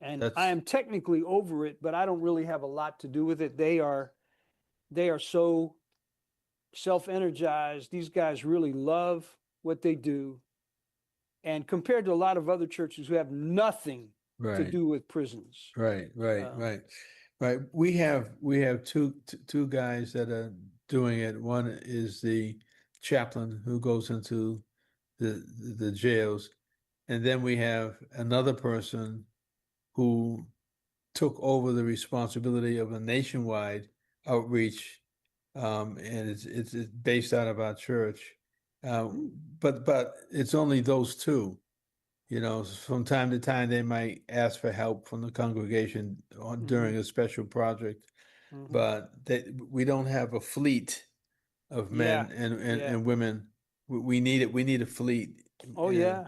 And I That's am technically over it, but I don't really have a lot to do with it. They are so self-energized. These guys really love what they do. And compared to a lot of other churches who have nothing to right. do with prisons. Right, right, Uh, right, right. We have two guys that are doing it. One is the chaplain who goes into the the jails, and then we have another person who took over the responsibility of a nationwide outreach, and it's based out of our church. hmm, But it's only those two. You know, from time to time, they might ask for help from the congregation hmm, during a special project, hmm. but we don't have a fleet of Yeah, men and, yeah. and women. We need it. We need a fleet, Oh and yeah.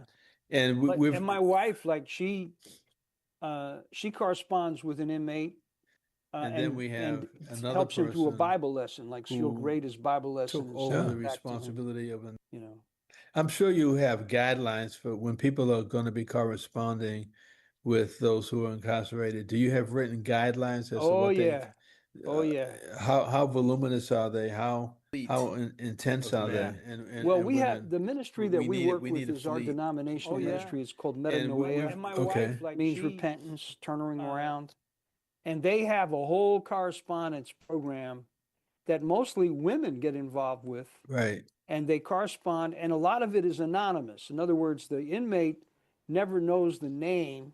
and we, Like, we've and my wife, like she corresponds with an inmate, and then we and have another helps him through a person Bible lesson. Like she'll who grade his Bible lesson took and over send the it back to him. responsibility of an. You know. I'm sure you have guidelines for when people are going to be corresponding with those who are incarcerated. Do you have written guidelines as to Oh what they, yeah. Oh yeah. how voluminous are they? How intense Of are men. they? Yeah. Well, And we have women, the ministry that we work we with need a is our fleet. denominational Oh yeah, ministry. It's called and metanoia. we've And my okay. wife, like, means repentance, turning around. And they have a whole correspondence program that mostly women get involved with, Right. and they correspond, and a lot of it is anonymous. In other words, the inmate never knows the name,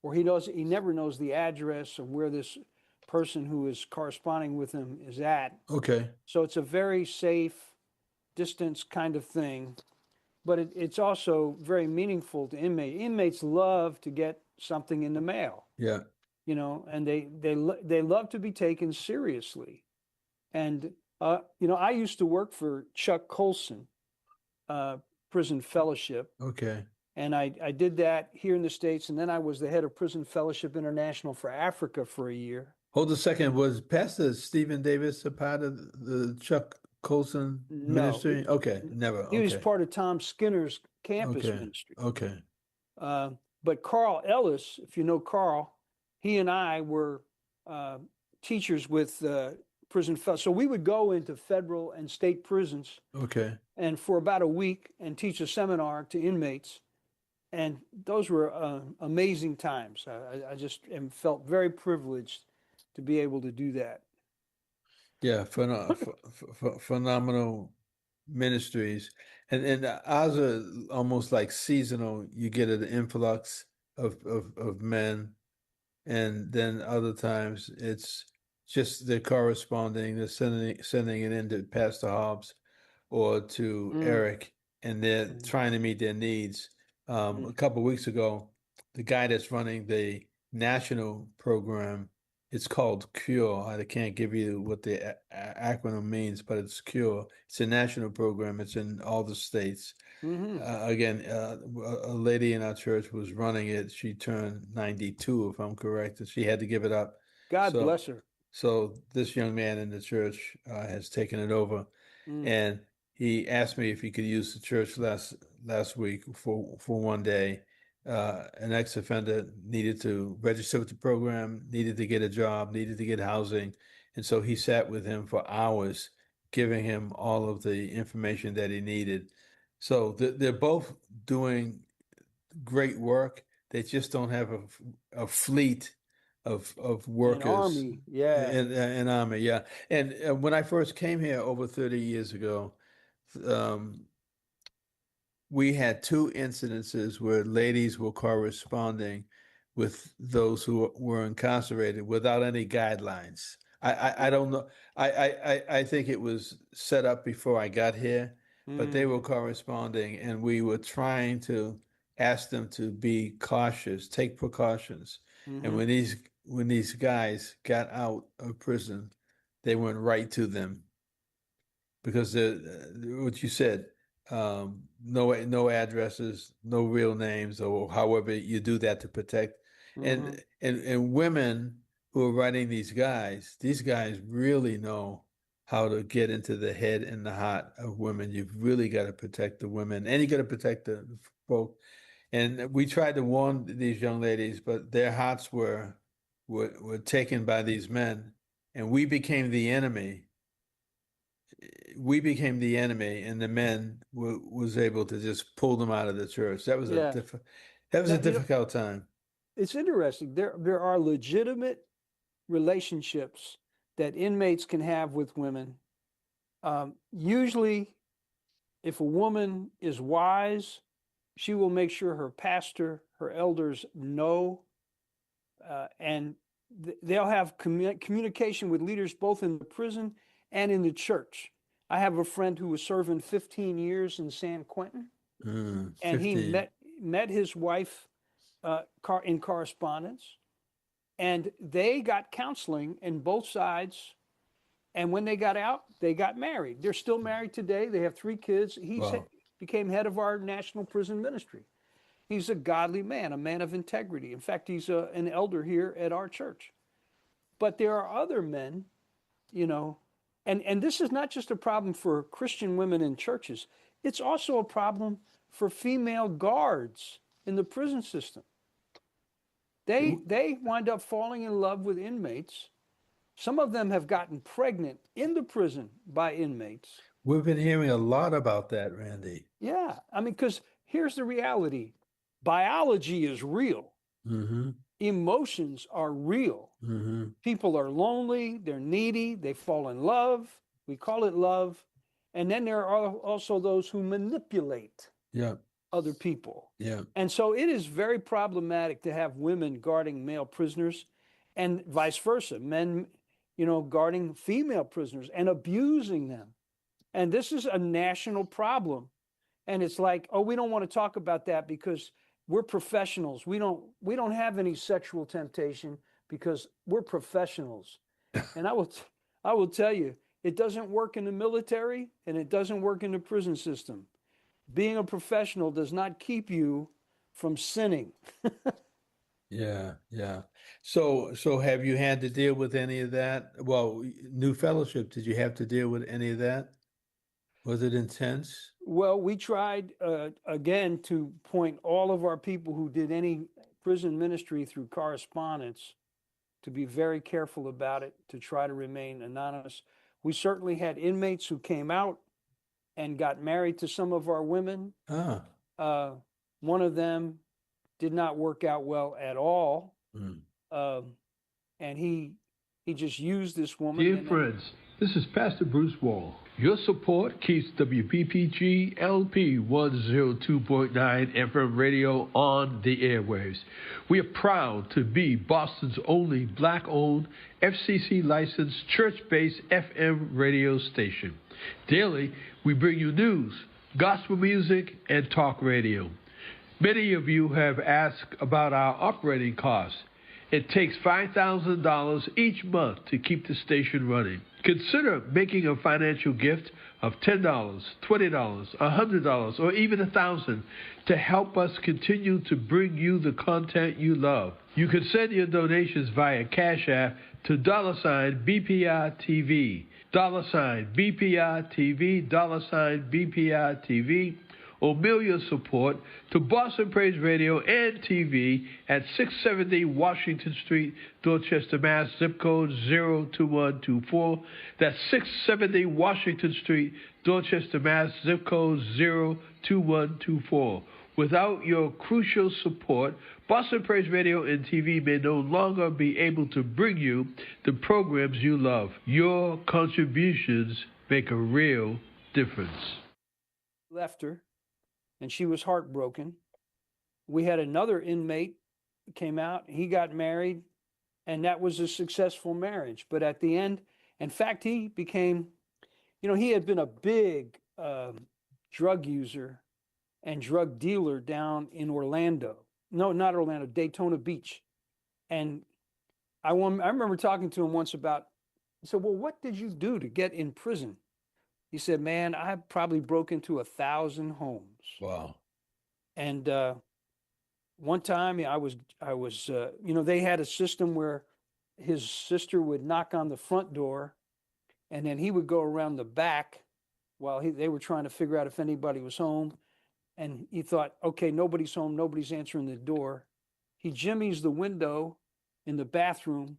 or he never knows the address of where this person who is corresponding with him is at. Okay. So it's a very safe distance kind of thing, but it's also very meaningful to inmates. Inmates love to get something in the mail, Yeah. and they love to be taken seriously. And I used to work for Chuck Colson, uh, Prison Fellowship, Okay. and I did that here in the States, and then I was the head of Prison Fellowship International for Africa for a year. Hold a second. Was Pastor Stephen Davis a part of the Chuck Colson No, ministry? Okay. Never. he was Okay. part of Tom Skinner's campus Okay. ministry. Okay. Uh, but Carl Ellis, if you know Carl, he and I were uh, teachers with prison. So we would go into federal and state prisons Okay. and for about a week and teach a seminar to inmates. And those were amazing times. I just felt very privileged to be able to do that. Yeah, phenomenal ministries, and ours are almost like seasonal. You get an influx of men, and then other times it's just they're corresponding. They're sending it in to Pastor Hobbs or to Mm, Eric, and they're mm, trying to meet their needs. A mm, couple of weeks ago, the guy that's running the national program, it's called CURE. I can't give you what the acronym means, but it's CURE. It's a national program. It's in all the states. mm-hmm. Again, a lady in our church was running it. She turned 92, if I'm correct, and she had to give it up. God So, bless her. so this young man in the church has taken it over, Mm, and he asked me if he could use the church last week for one day. An ex-offender needed to register with the program, needed to get a job, needed to get housing, and so he sat with him for hours, giving him all of the information that he needed. So they're both doing great work. They just don't have a fleet of an workers army, yeah. in army. Yeah, and when I first came here over 30 years ago, um, we had two incidences where ladies were corresponding with those who were incarcerated without any guidelines. I don't know. I think it was set up before I got here, but they Mm, were corresponding, and we were trying to ask them to be cautious, take precautions. And mm-hmm. when these guys got out of prison, they went right to them because what you said, no addresses, no real names, or however you do that to protect, Mm-hmm. and women who are writing these guys really know how to get into the head and the heart of women. You've really got to protect the women, and you got to protect the folk. And we tried to warn these young ladies, but their hearts were taken by these men, and we became the enemy. We became the enemy, and the men was able to just pull them out of the church. Yeah. That was a Now, you know, difficult time. it's interesting. There are legitimate relationships that inmates can have with women. Usually, if a woman is wise, she will make sure her pastor, her elders know, and they'll have communication with leaders both in the prison and in the church. I have a friend who was serving 15 years in San Quentin, and he 15. met his wife in correspondence, and they got counseling in both sides. And when they got out, they got married. They're still married today. They have 3 kids. He Wow. became head of our national prison ministry. He's a godly man, a man of integrity. In fact, he's an elder here at our church. But there are other men, you know, and this is not just a problem for Christian women in churches. It's also a problem for female guards in the prison system. They wind up falling in love with inmates. Some of them have gotten pregnant in the prison by inmates. We've been hearing a lot about that, Randy. Yeah, I mean, because here's the reality: biology is real. Mm-hmm. Emotions are real. Mm-hmm. People are lonely, they're needy, they fall in love. We call it love. And then there are also those who manipulate Yeah. other people. Yeah. And so it is very problematic to have women guarding male prisoners and vice versa, men, guarding female prisoners and abusing them. And this is a national problem. And it's like, oh, we don't want to talk about that because we're professionals. We don't have any sexual temptation because we're professionals. And I will tell you, it doesn't work in the military and it doesn't work in the prison system. Being a professional does not keep you from sinning. Yeah, yeah. So have you had to deal with any of that? Well, New Fellowship, did you have to deal with any of that? Was it intense? Well, we tried again to point all of our people who did any prison ministry through correspondence to be very careful about it, to try to remain anonymous. We certainly had inmates who came out and got married to some of our women. Ah. One of them did not work out well at all. Mm. And he just used this woman. Dear friends, this is Pastor Bruce Wall. Your support keeps WBPG-LP 102.9 FM radio on the airwaves. We are proud to be Boston's only black-owned, FCC-licensed, church-based FM radio station. Daily, we bring you news, gospel music, and talk radio. Many of you have asked about our operating costs. It takes $5,000 each month to keep the station running. Consider making a financial gift of $10, $20, $100, or even $1,000 to help us continue to bring you the content you love. You can send your donations via Cash App to $BPI-TV, $BPI-TV, $BPI-TV, or mail your support to Boston Praise Radio and TV at 670 Washington Street, Dorchester, Mass. Zip code 02124. That's 670 Washington Street, Dorchester, Mass. Zip code 02124. Without your crucial support, Boston Praise Radio and TV may no longer be able to bring you the programs you love. Your contributions make a real difference. Left her, and she was heartbroken. We had another inmate came out, he got married, and that was a successful marriage. But at the end, in fact, he became, he had been a big drug user and drug dealer down in Orlando. No, not Orlando, Daytona Beach. And I remember talking to him once about, I said, well, what did you do to get in prison? He said, man, I probably broke into 1,000 homes. Wow. And one time I was, they had a system where his sister would knock on the front door and then he would go around the back while they were trying to figure out if anybody was home. and he thought, okay, nobody's home, nobody's answering the door. He jimmies the window in the bathroom,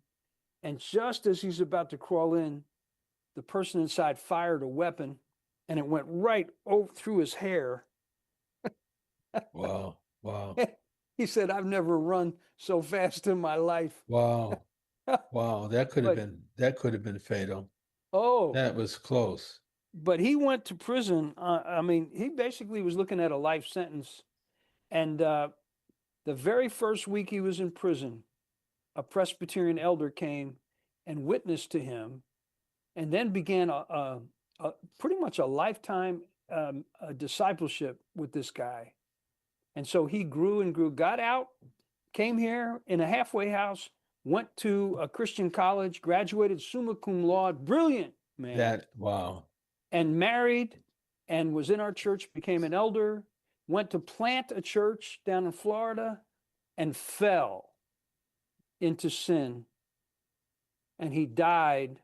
and just as he's about to crawl in, the person inside fired a weapon, and it went right through his hair. Wow. Wow. He said, I've never run so fast in my life. Wow. Wow. That could have But been fatal. oh, That was close. but he went to prison. I mean, he basically was looking at a life sentence. And the very first week he was in prison, a Presbyterian elder came and witnessed to him, and then began a pretty much a lifetime a discipleship with this guy. And so he grew and grew, got out, came here in a halfway house, went to a Christian college, graduated summa cum laude, brilliant man, Wow. and married, and was in our church, became an elder, went to plant a church down in Florida, and fell into sin. And he died.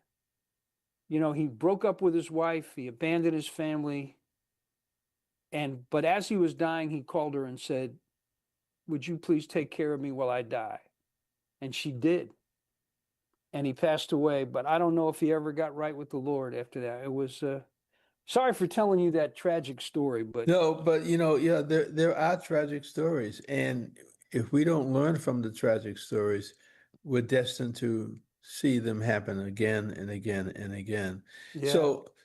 You know, he broke up with his wife, he abandoned his family. But as he was dying, he called her and said, would you please take care of me while I die? And she did. And he passed away, but I don't know if he ever got right with the Lord after that. It was sorry for telling you that tragic story, but No, but yeah, there are tragic stories, and if we don't learn from the tragic stories, we're destined to see them happen again and again and again. yeah,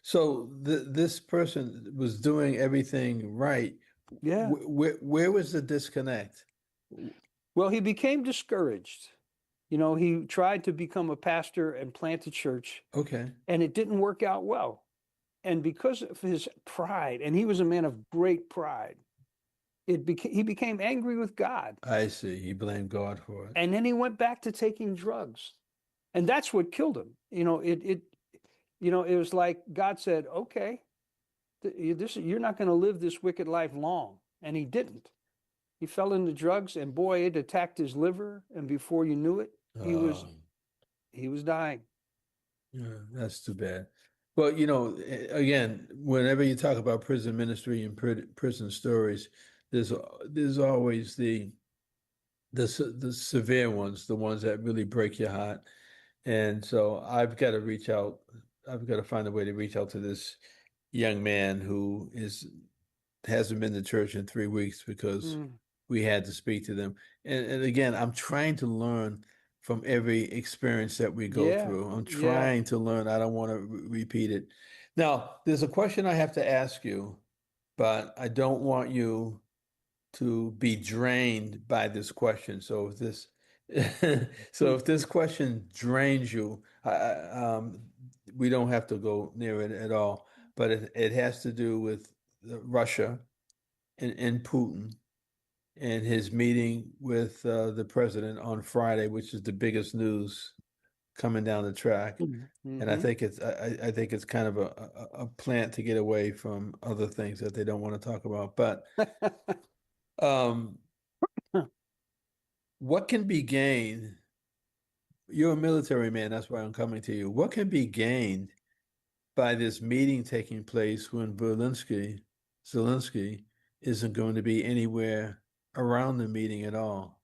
So this person was doing everything right. yeah. Where was the disconnect? Well, he became discouraged. You know, he tried to become a pastor and plant a church, Okay, and it didn't work out well. And because of his pride, and he was a man of great pride, he became angry with God. I see. He blamed God for it. And then he went back to taking drugs. And that's what killed him. You know, it was like God said, okay, you're not going to live this wicked life long. And he didn't. He fell into drugs, and boy, it attacked his liver. And before you knew it, he was dying. Yeah, that's too bad. Well, again, whenever you talk about prison ministry and prison stories, there's always the severe ones, the ones that really break your heart. And so I've got to reach out. I've got to find a way to reach out to this young man who hasn't been to church in 3 weeks because Mm, we had to speak to them. And again, I'm trying to learn from every experience that we go yeah, through. I'm yeah. trying to learn. I don't want to repeat it. Now, there's a question I have to ask you, but I don't want you to be drained by this question. So if this so if this question drains you, we don't have to go near it at all. But it has to do with Russia and Putin and his meeting with the president on Friday, which is the biggest news coming down the track. And I Mm-hmm. think I think it's kind of a plant to get away from other things that they don't want to talk about. But um, what can be gained? You're a military man, that's why I'm coming to you. What can be gained by this meeting taking place when Zelensky isn't going to be anywhere around the meeting at all?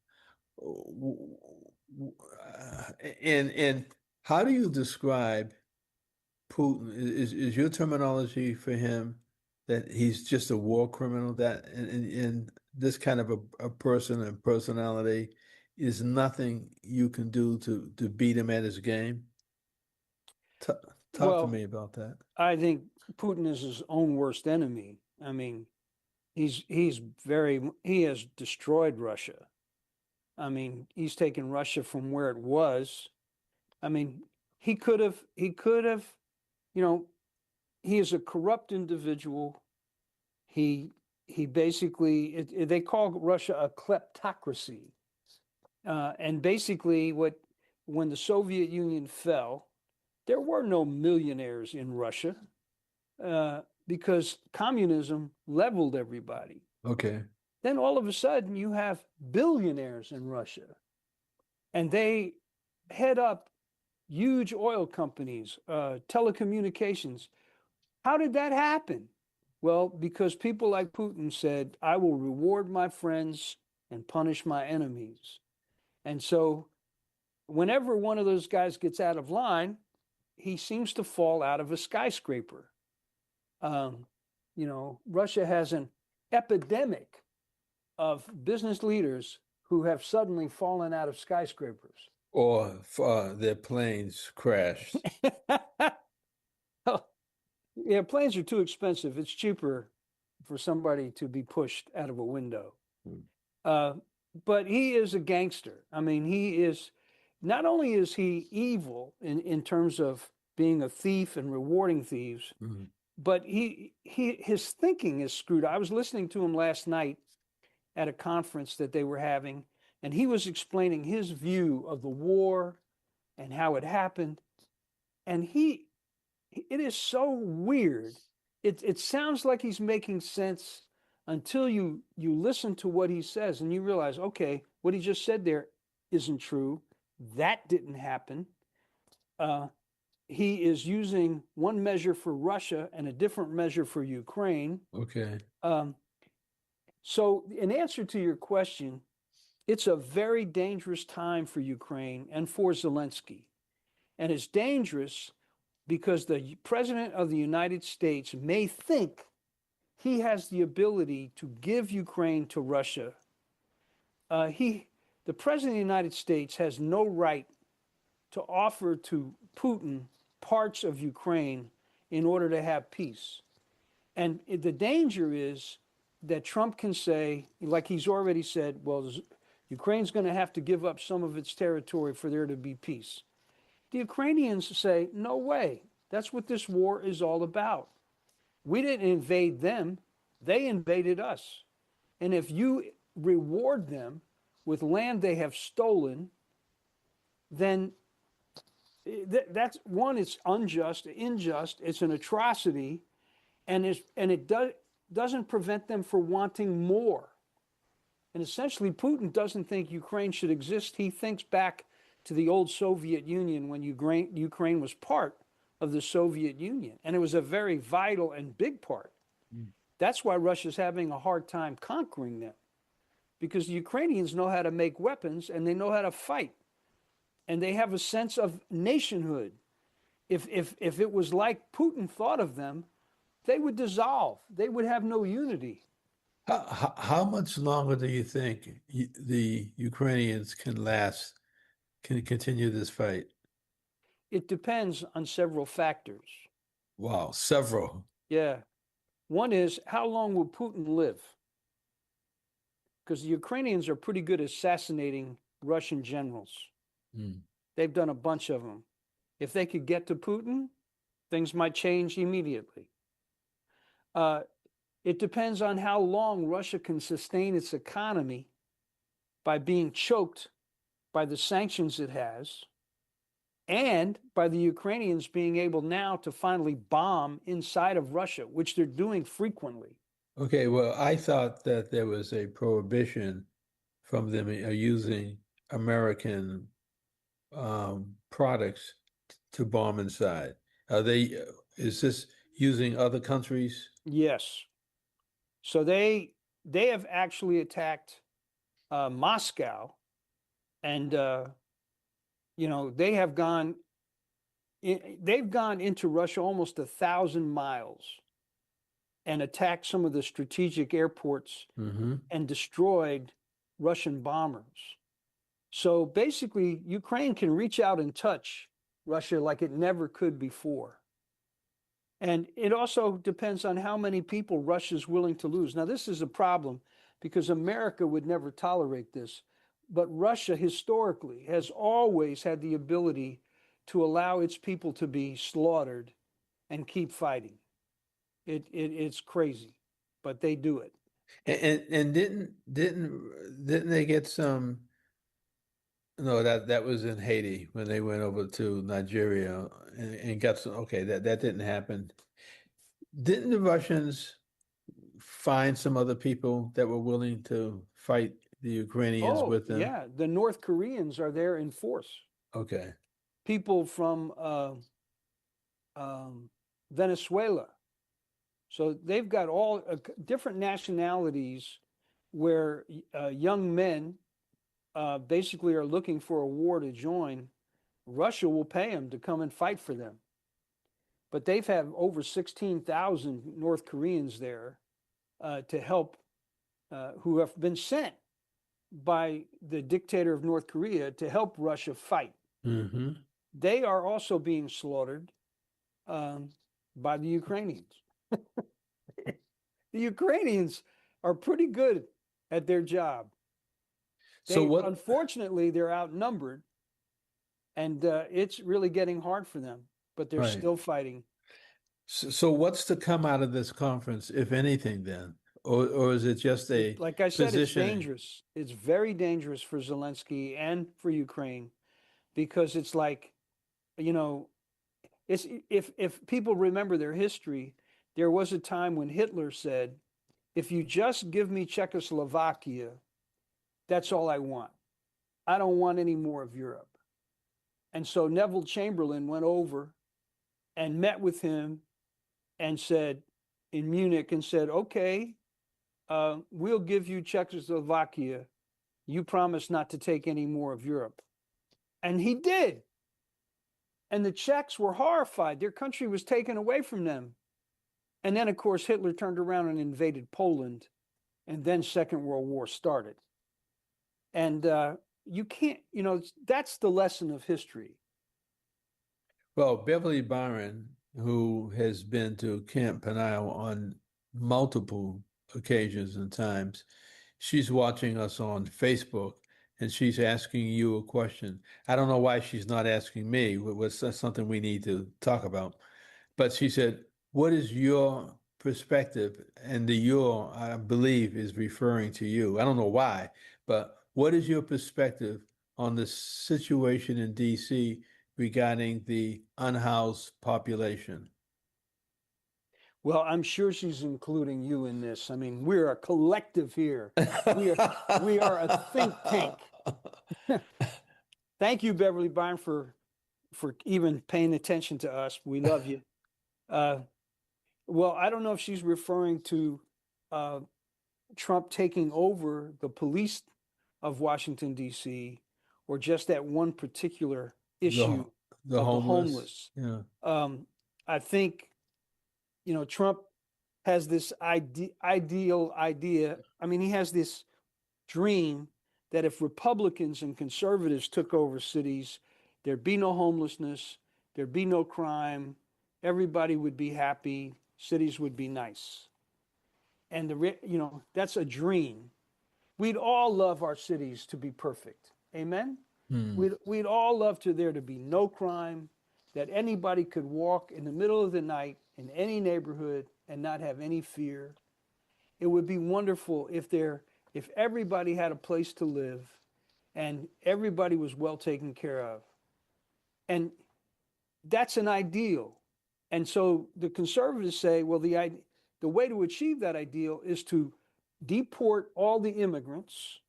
And how do you describe Putin? Is your terminology for him that he's just a war criminal, that in this kind of a person and personality is nothing you can do to beat him at his game? T Talk to Well, me about that. I think Putin is his own worst enemy. I mean, he has destroyed Russia. I mean, he's taken Russia from where it was. I mean, he could have, you know, he is a corrupt individual. He he basically they call Russia a kleptocracy. And basically when the Soviet Union fell, there were no millionaires in Russia because communism leveled everybody. Okay. Then all of a sudden you have billionaires in Russia, and they head up huge oil companies, telecommunications. How did that happen? Well, because people like Putin said, I will reward my friends and punish my enemies. And so whenever one of those guys gets out of line, he seems to fall out of a skyscraper. Um, Russia has an epidemic of business leaders who have suddenly fallen out of skyscrapers. Or their planes crashed. Oh, yeah, planes are too expensive. It's cheaper for somebody to be pushed out of a window. Hmm. But he is a gangster. I mean, he is not only is he evil in terms of being a thief and rewarding thieves, Mhm. but his thinking is screwed. I was listening to him last night at a conference that they were having, and he was explaining his view of the war and how it happened. And it is so weird. It sounds like he's making sense until you listen to what he says and you realize, okay, what he just said there isn't true. That didn't happen. Uh, he is using one measure for Russia and a different measure for Ukraine. Okay. Um, so, in answer to your question, it's a very dangerous time for Ukraine and for Zelensky. And it's dangerous because the President of the United States may think he has the ability to give Ukraine to Russia. The President of the United States has no right to offer to Putin parts of Ukraine in order to have peace. And the danger is that Trump can say, like he's already said, well, Ukraine's going to have to give up some of its territory for there to be peace. The Ukrainians say, no way. That's what this war is all about. We didn't invade them, they invaded us. And if you reward them with land they have stolen, then that's one, it's unjust, it's an atrocity, and it doesn't prevent them from wanting more. And essentially, Putin doesn't think Ukraine should exist. He thinks back to the old Soviet Union when Ukraine was part of the Soviet Union. And it was a very vital and big part. Mm. That's why Russia's having a hard time conquering them, because the Ukrainians know how to make weapons and they know how to fight. And they have a sense of nationhood. If it was like Putin thought of them, they would dissolve. They would have no unity. How much longer do you think the Ukrainians can continue this fight? It depends on several factors. Wow, several. Yeah. One is, how long will Putin live? Because the Ukrainians are pretty good at assassinating Russian generals. Mm. They've done a bunch of them. If they could get to Putin, things might change immediately. It depends on how long Russia can sustain its economy by being choked by the sanctions it has, and by the Ukrainians being able now to finally bomb inside of Russia, which they're doing frequently. Okay, well, I thought that there was a prohibition from them using American products to bomb inside. Are they, is this using other countries? Yes. So they have actually attacked Moscow, and they've gone into Russia almost 1,000 miles and attacked some of the strategic airports and destroyed Russian bombers. So basically, Ukraine can reach out and touch Russia like it never could before. And it also depends on how many people Russia's willing to lose. Now, this is a problem because America would never tolerate this. But Russia historically has always had the ability to allow its people to be slaughtered and keep fighting. It's crazy, but they do it. And didn't they get some? No, that was in Haiti when they went over to Nigeria and got some. Okay, that didn't happen. Didn't the Russians find some other people that were willing to fight the Ukrainians Oh, with them? yeah. The North Koreans are there in force. Okay. People from Venezuela. So they've got all different nationalities where young men basically are looking for a war to join. Russia will pay them to come and fight for them. But they've had over 16,000 North Koreans there to help, who have been sent by the dictator of North Korea to help Russia fight. Mm-hmm. They are also being slaughtered by the Ukrainians. The Ukrainians are pretty good at their job. So what? Unfortunately, they're outnumbered, and it's really getting hard for them. But they're Right. still fighting. So what's to come out of this conference, if anything, then, or is it just a Like I said, it's positioning? dangerous. It's very dangerous for Zelensky and for Ukraine because it's like, you know, it's if people remember their history, there was a time when Hitler said, "If you just give me Czechoslovakia, that's all I want. I don't want any more of Europe." And so Neville Chamberlain went over and met with him and said in Munich and said, "Okay, we'll give you Czechoslovakia. You promise not to take any more of Europe." And he did. And the Czechs were horrified. Their country was taken away from them. And then, of course, Hitler turned around and invaded Poland. And then Second World War started. And you can't, that's the lesson of history. Well, Beverly Byron, who has been to Camp Peniel on multiple occasions and times, she's watching us on Facebook and she's asking you a question. I don't know why she's not asking me. That's something we need to talk about. But she said, what is your perspective? And the your, I believe, is referring to you. I don't know why, but what is your perspective on the situation in DC regarding the unhoused population? Well, I'm sure she's including you in this. I mean, we're a collective here. We are a think tank. Thank you, Beverly Byron, for even paying attention to us. We love you. Well, I don't know if she's referring to Trump taking over the police of Washington, D.C., or just that one particular issue The of homeless. the homeless. Yeah. I think, Trump has this ideal idea. I mean, he has this dream that if Republicans and conservatives took over cities, there'd be no homelessness, there'd be no crime, everybody would be happy, cities would be nice. And that's a dream. We'd all love our cities to be perfect. Amen. We'd all love there to be no crime, that anybody could walk in the middle of the night in any neighborhood and not have any fear. It would be wonderful if everybody had a place to live and everybody was well taken care of. And that's an ideal. And so the conservatives say, well, the way to achieve that ideal is to deport all the immigrants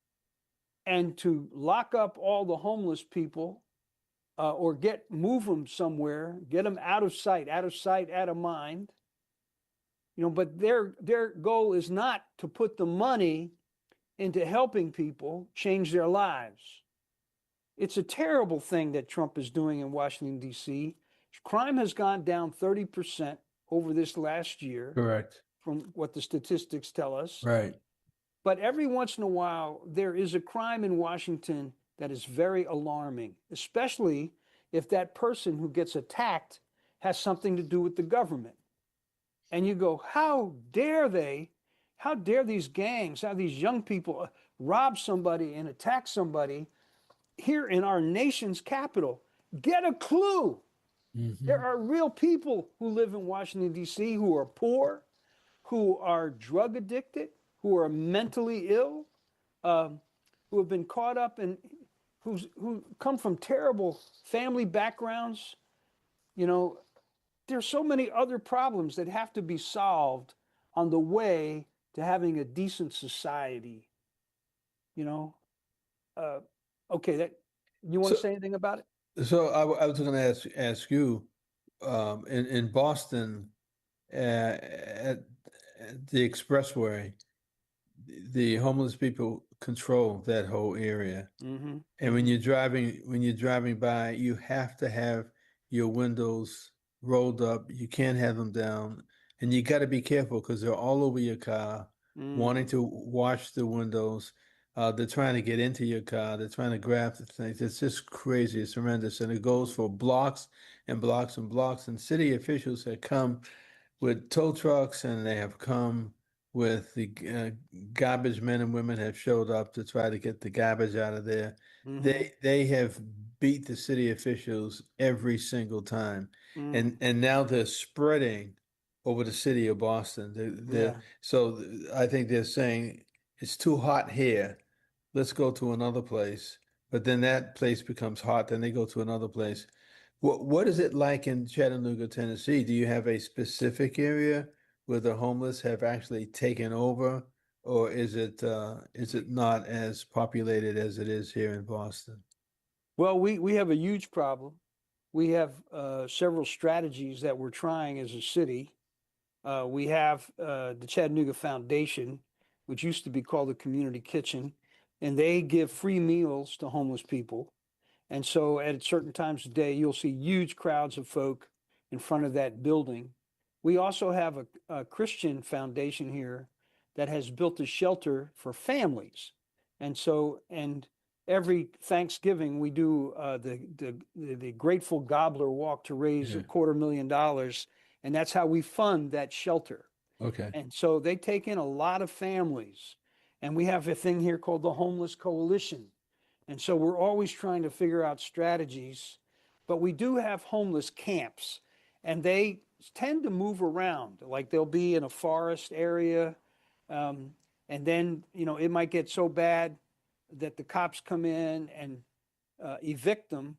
and to lock up all the homeless people, or move them somewhere, get them out of sight, out of mind. But their goal is not to put the money into helping people change their lives. It's a terrible thing that Trump is doing in Washington, D.C. Crime has gone down 30% over this last year. Correct. From what the statistics tell us. Right. But every once in a while, there is a crime in Washington that is very alarming, especially if that person who gets attacked has something to do with the government. And you go, how dare they? How dare these gangs, how these young people rob somebody and attack somebody here in our nation's capital? Get a clue. Mm-hmm. There are real people who live in Washington, D.C., who are poor, who are drug addicted, who are mentally ill, who have been caught up in, who come from terrible family backgrounds. There's so many other problems that have to be solved on the way to having a decent society. Okay, you want to say anything about it? So I was going to ask you, in Boston, at the expressway, the homeless people control that whole area. Mm-hmm. And when you're driving by, you have to have your windows rolled up. You can't have them down, and you got to be careful because they're all over your car, wanting Mm-hmm. to wash the windows. They're trying to get into your car. They're trying to grab the things. It's just crazy. It's horrendous, and it goes for blocks and blocks and blocks. And city officials have come with tow trucks, and they have come with the garbage men and women have showed up to try to get the garbage out of there. Mm-hmm. They have beat the city officials every single time, Mm. and now they're spreading over the city of Boston. Yeah. So I think they're saying it's too hot here. Let's go to another place. But then that place becomes hot. Then they go to another place. What is it like in Chattanooga, Tennessee? Do you have a specific area where the homeless have actually taken over, or is it not as populated as it is here in Boston? Well, we have a huge problem. We have several strategies that we're trying as a city. We have the Chattanooga Foundation, which used to be called the Community Kitchen, and they give free meals to homeless people. And so at certain times of day, you'll see huge crowds of folk in front of that building. We also have a Christian foundation here that has built a shelter for families. And every Thanksgiving, we do the Grateful Gobbler Walk to raise Yeah. $250,000. And that's how we fund that shelter. Okay. And so they take in a lot of families. And we have a thing here called the Homeless Coalition. And so we're always trying to figure out strategies, but we do have homeless camps, and they tend to move around. Like they'll be in a forest area, um, and then it might get so bad that the cops come in and evict them,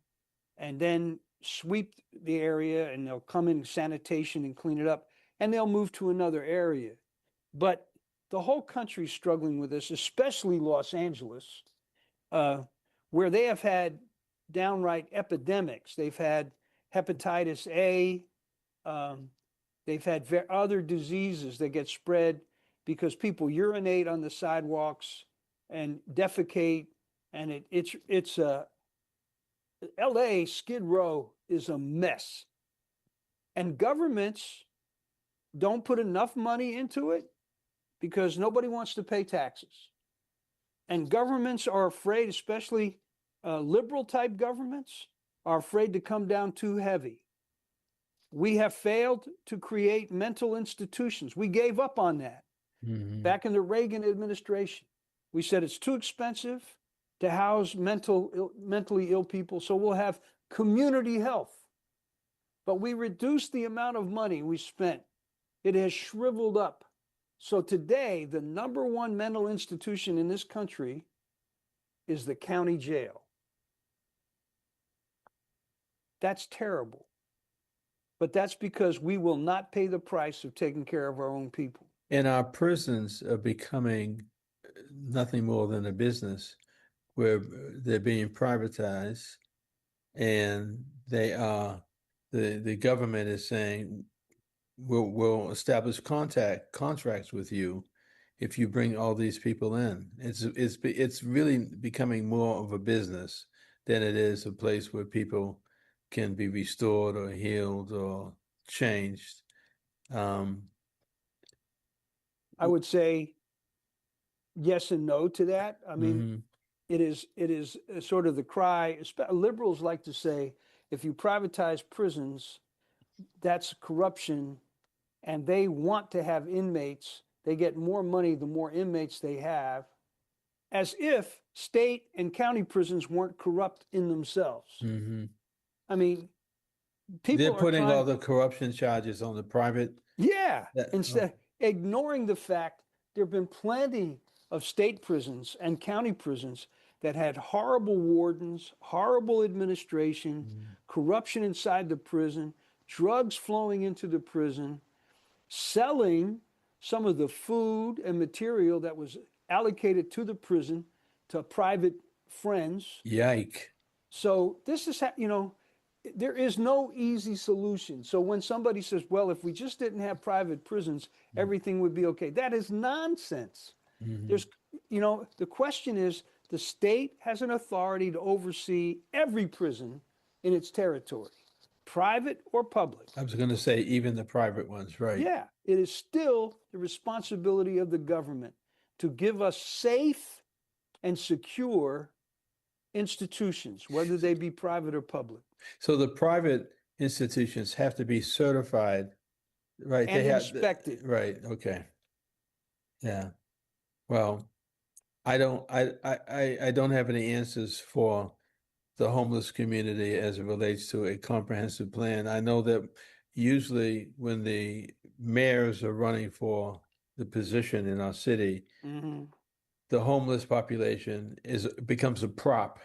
and then sweep the area, and they'll come in sanitation and clean it up, and they'll move to another area. But the whole country's struggling with this, especially Los Angeles, uh, where they have had downright epidemics. They've had hepatitis A. Um, they've had other diseases that get spread because people urinate on the sidewalks and defecate, and it's L.A. Skid Row is a mess, and governments don't put enough money into it because nobody wants to pay taxes. And governments are afraid, especially liberal type governments, are afraid to come down too heavy. We have failed to create mental institutions. We gave up on that Hmm. back in the Reagan administration. We said it's too expensive to house mentally ill people, so we'll have community health. But we reduced the amount of money we spent. It has shriveled up. So today, the number one mental institution in this country is the county jail. That's terrible. But that's because we will not pay the price of taking care of our own people. And our prisons are becoming nothing more than a business where they're being privatized, and the government is saying we'll establish contracts with you if you bring all these people in. It's really becoming more of a business than it is a place where people can be restored or healed or changed. Um, I would say yes and no to that. I mean, mhm. it is sort of the cry. Liberals like to say, if you privatize prisons, that's corruption, and they want to have inmates. They get more money the more inmates they have, as if state and county prisons weren't corrupt in themselves. Hmm. I mean, They're people are putting all trying, the corruption charges on the private. yeah, Oh, instead ignoring the fact there have been plenty of state prisons and county prisons that had horrible wardens, horrible administration, mm. corruption inside the prison, drugs flowing into the prison, selling some of the food and material that was allocated to the prison to private friends. Yike. So this is, there is no easy solution. So when somebody says, well, if we just didn't have private prisons, everything would be okay. That is nonsense. There's, the question is, the state has an authority to oversee every prison in its territory, private or public. I was going to say even the private ones, right? Yeah, it is still the responsibility of the government to give us safe and secure institutions, whether they be private or public, So the private institutions have to be certified, right? and They have, inspected. right? Okay. Yeah. Well, I don't have any answers for the homeless community as it relates to a comprehensive plan. I know that usually when the mayors are running for the position in our city, Hmm. the homeless population becomes a prop,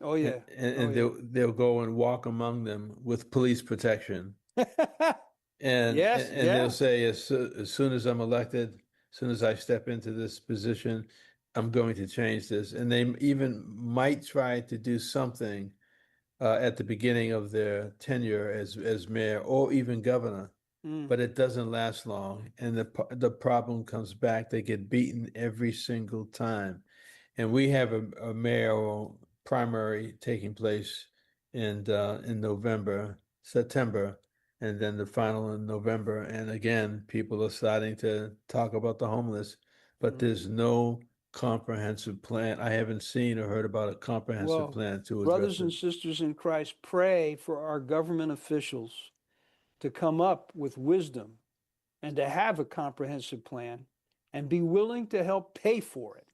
Oh yeah. Oh and yeah. they'll go and walk among them with police protection. And Yes. and they'll Yeah. say as soon as I'm elected, as soon as I step into this position, I'm going to change this. And they even might try to do something at the beginning of their tenure as mayor or even governor, Mm. but it doesn't last long. And the problem comes back. They get beaten every single time. And we have a mayoral primary taking place in November, September, and then the final in November. And again, people are starting to talk about the homeless, but there's Mm. no comprehensive plan. I haven't seen or heard about a comprehensive Well, plan to address brothers it. and sisters in Christ, pray for our government officials to come up with wisdom and to have a comprehensive plan and be willing to help pay for it.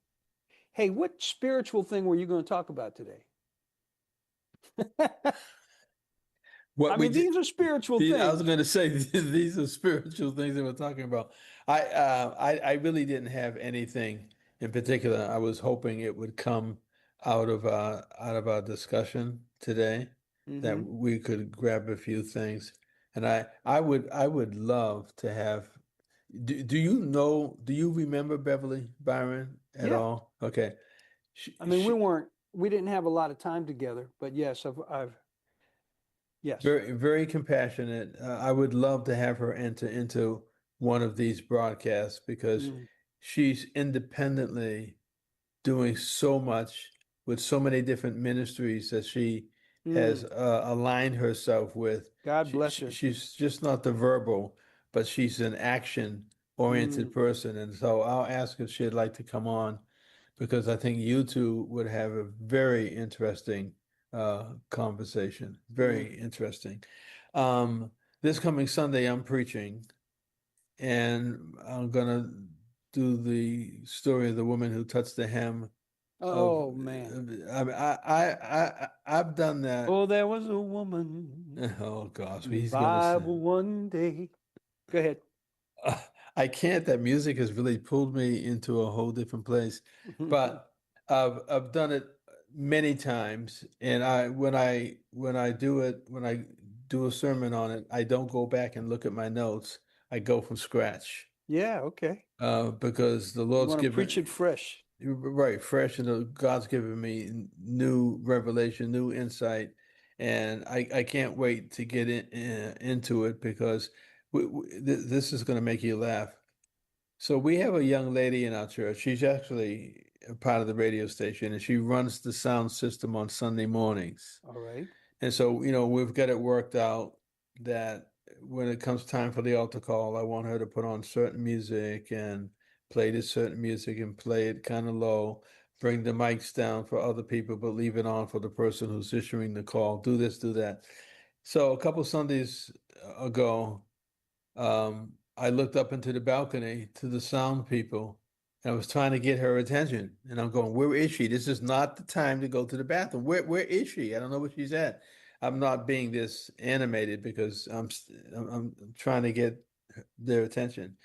Hey, what spiritual thing were you going to talk about today? What I we mean, did, these are spiritual I was things. going to say these are spiritual things that we're talking about. I really didn't have anything in particular. I was hoping it would come out of our discussion today, that Hmm. we could grab a few things. And I would love to have. Do you remember Beverly Byron at Yeah. all? Okay. I mean, we didn't have a lot of time together, but yes, yes. Very, very compassionate. I would love to have her enter into one of these broadcasts because Mm. she's independently doing so much with so many different ministries that she has Mm. aligned herself with. God bless her. She's just not the verbal, but she's an action-oriented Mm. person. And so I'll ask if she'd like to come on because I think you two would have a very interesting conversation. Mm. Very interesting. This coming Sunday, I'm preaching, and I'm gonna do the story of the woman who touched the hem of. Oh man. I've done that. Oh, there was a woman Oh gosh, in the he's gonna Bible sing. one day. Go ahead. I can't. That music has really pulled me into a whole different place. But I've done it many times, and when I do a sermon on it, I don't go back and look at my notes. I go from scratch Yeah, okay. because the You Lord's want to preach given it fresh. right fresh, and God's given me new revelation, new insight, and I can't wait to get into it because this is going to make you laugh. So we have a young lady in our church. She's actually a part of the radio station, and she runs the sound system on Sunday mornings. All right. And so, we've got it worked out that when it comes time for the altar call, I want her to put on certain music and play this certain music and play it kind of low, bring the mics down for other people, but leave it on for the person who's issuing the call. Do this, do that. So a couple Sundays ago, I looked up into the balcony to the sound people, and I was trying to get her attention. And I'm going, where is she? This is not the time to go to the bathroom. Where is she? I don't know where she's at. I'm not being this animated because I'm trying to get their attention.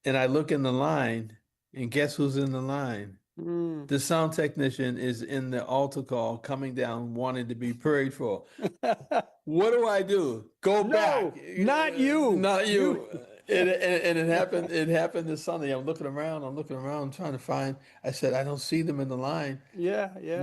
And I look in the line, and guess who's in the line? Mm. The sound technician is in the altar call coming down wanting to be prayed for. What do I do? Go back. No, not you. Not you. And it happened. It happened this Sunday. I'm looking around. I'm trying to find. I said, I don't see them in the line. Yeah, What yeah.